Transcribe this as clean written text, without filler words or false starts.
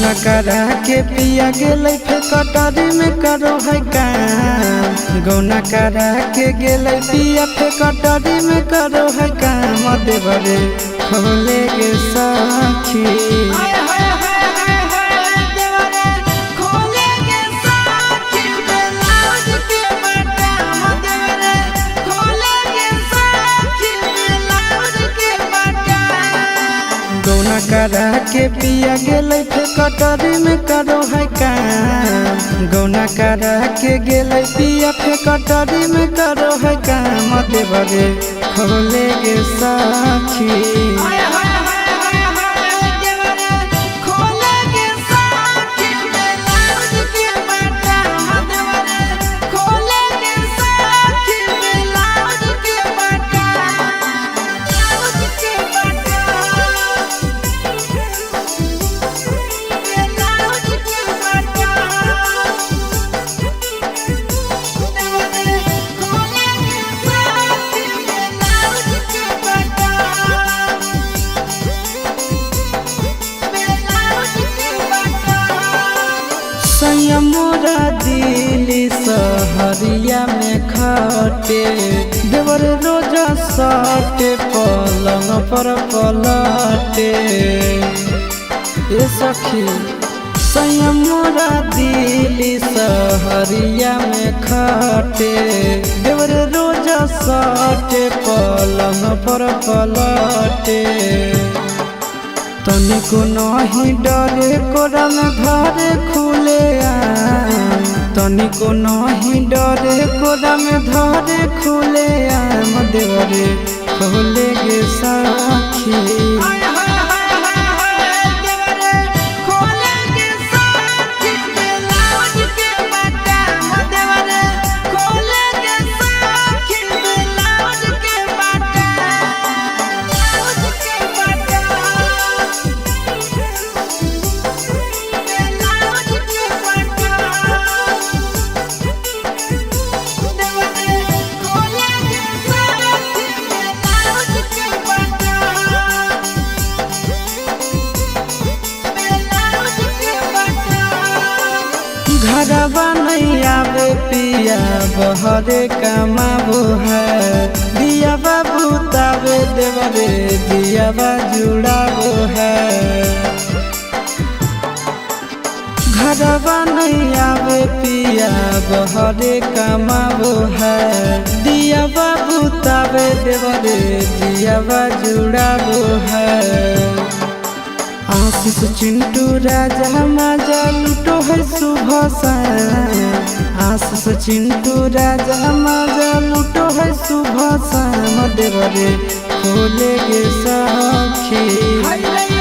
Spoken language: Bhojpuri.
गौना करा के पिया गेलै फिर कटोरी में करो है काम। गौना करा के गेलै पिया फिर कटोरी में करो है काम। देवरे खोले गे साखी गौना करा के पिया गेलै फिर कटोरी में करो है काम। गौना करा के गेलै पिया फिर कटोरी में करो है काम। देवरे खोले गे साखी मोरा दिल्ली सहरिया में खटे। देवर रोजा सटे पलंग पर पलटे। ए सखी मोरा दिल्ली सहरिया में खटे। देवर रोजा सटे पलंग पर पलटे। तनिको नहीं डरे कोरा में धरे खुले आम। तनिको नहीं डरे कोरा में धरे खुले आम। देवरे खोले गे साखी घरवा नहीं आवे पिया बहरे कमाबो है। दिया बाबू तावे देवरे दिया जुड़ाबो है। घरवा नहीं आवे पिया बहरे कमाबो है। दिया बाबू तावे देवरे दिया जुड़ाबो है। आशीष चिंटू राजा मजा लूटो है सुबह शाम। आशीष चिंटू राजा मजा लूटो है सुबह शाम। देवरे खोले गे साखी।